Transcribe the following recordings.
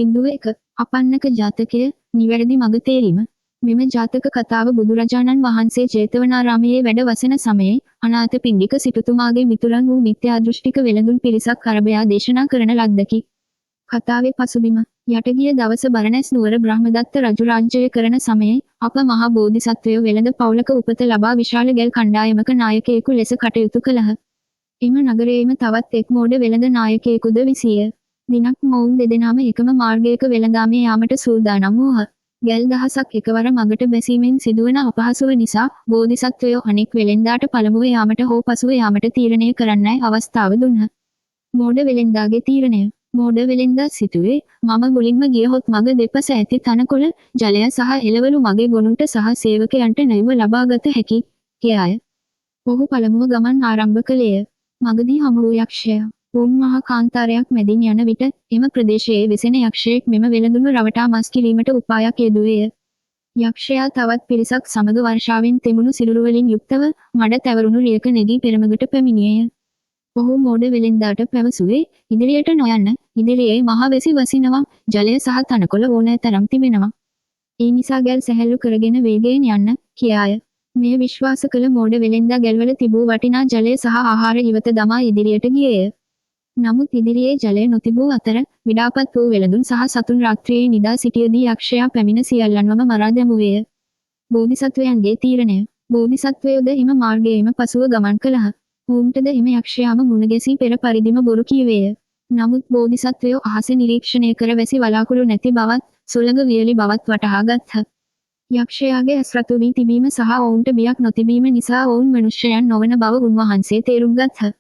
01 අපන්නක ජාතකය නිවැරදි මඟ තේරීම. මෙම ජාතක කතාව බුදුරජාණන් වහන්සේ ජේතවනාරාමයේ වැඩ වසන සමයේ අනාථපිණ්ඩික සිටුතුමාගේ මිතුරන් වූ මිත්‍යාදෘෂ්ටික වෙළඳුන් පිරිසක් අරබයා දේශනා කරන ලද්දකි. කතාවේ පසුබිම යටගිය දවස බරණැස් නුවර බ්‍රහ්මදත්ත රජු රාජ්‍යය කරන සමයේ අප මහා බෝධිසත්වයෝ වෙළඳ පවුලක උපත ලබා විශාල ගල් කණ්ඩායමක නායකයෙකු ලෙස කටයුතු කළහ. එම නගරයේම තවත් එක් මෝඩ වෙළඳ නායකයෙකුද විසිය. දිනක් මොවුන් දෙදෙනාම එකම මාර්ගයක වෙළඳාමේ යාමට සූදානම් වූහ. ගල් දහසක් එකවර මගට බැසීමෙන් සිදුවන අපහසුව නිසා බෝධිසත්වයෝ අනෙක් වෙළෙන්දාට පළමුව යාමට හෝ පසුව යාමට තීරණය කරන්නයි අවස්ථාව දුන්හ. මෝඩ වෙළෙන්දාගේ තීරණය. මෝඩ වෙළෙන්දා සිතුවේ මම මුලින්ම ගියහොත් මග දෙපස ඇති තනකොළ ජලය සහ එළවලු මගේ ගොනුන්ට සහ සේවකයන්ට නැවුම ලබාගත හැකි කියාය. ඔහු පළමුව ගමන් ආරම්භ කළේය. මගදී හමු වූ යක්ෂයා වුන් මහා කාන්තාරයක් මැදින් යන විට එම ප්‍රදේශයේ වෙසෙන යක්ෂයෙක් මෙම වෙළඳුන් රවටා මස් කිරීමට උපායක් යෙදුවේය. යක්ෂයා තවත් පිරිසක් සමග වර්ෂාවෙන් තෙමුණු සිරුරු වලින් යුක්තව මඩ තැවරුණු රියක නැගී පෙරමගට පැමිණියේය. ඔහු මෝඩ වෙළෙන්දාට පැවසුවේ ඉදිරියට නොයන්න. ඉදිරියේ මහ වැසි වසිනවා. ජලය සහ තනකොළ ඕනෑතරම් තිබෙනවා. ඒ නිසා ගල් සැහැල්ලු කරගෙන වේගයෙන් යන්න කියාය. මේ විශ්වාස කළ මෝඩ වෙළෙන්දා ගල්වල තිබූ වටිනා ජලය සහ ආහාර ඉවත දමා ඉදිරියට ගියේය. නමුත් ඉදිරියේ ජලය නොතිබූ අතර විඩාපත් වූ වෙළඳුන් සහ සතුන් රාත්‍රියේ නිදා සිටියදී යක්ෂයා පැමිණ සියල්ලන්වම මරා දැමුවේය. බෝධිසත්වයන්ගේ තීරණය. බෝධිසත්වයෝද එම මාර්ගයේම පසුව ගමන් කළහ. ඌන්ටද එම යක්ෂයාම මුණ ගැසී පෙර පරිදිම බොරු කීවේය. නමුත් බෝධිසත්වයෝ අහස නිරීක්ෂණය කර වැසි වලාකුළු නැති බවත් සුළඟ වියලි බවත් වටහා ගත්හ. යක්ෂයාගේ ඇස් රතු වී තිබීම සහ ඔවුන්ට බියක් නොතිබීම නිසා ඔවුන් මනුෂ්‍යයන් නොවන බව උන්වහන්සේ තේරුම් ගත්හ.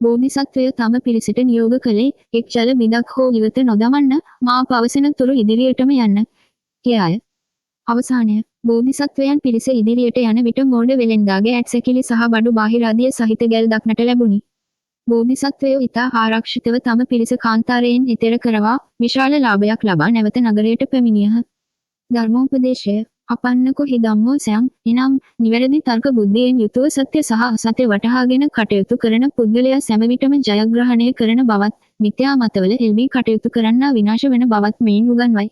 බෝධිසත්වය තම පිරිසට නියෝග කළේ එක් ජල බිඳක් හෝ ඉවත නොදමන්න මා පවසන තුරු ඉදිරියටම යන්න කියාය. අවසානය බෝධිසත්වයන් පිරිස ඉදිරියට යන විට මෝඩ වෙළෙන්දාගේ ඇටසැකිලි සහ බඩු බාහිර ආදිය සහිත ගල් දක්නට ලැබුණි. බෝධිසත්වයෝ ඉතා ආරක්ෂිතව තම පිරිස කාන්තාරයෙන් එතෙර කරවා විශාල ලාභයක් ලබා නැවත නගරයට පැමිණියහ. ධර්මෝපදේශය අපන්නකෝ හි ධම්මෝ සයං එනම් නිවැරදි තර්ක බුද්ධියෙන් යුතුව සත්‍ය සහ අසත්‍ය වටහාගෙන කටයුතු කරන පුද්ගලයා සෑම විටම ජයග්‍රහණය කරන බවත් මිත්‍යා මතවල එල්වී කටයුතු කරන්නා විනාශ වෙන බවත් මෙයින් උගන්වයි.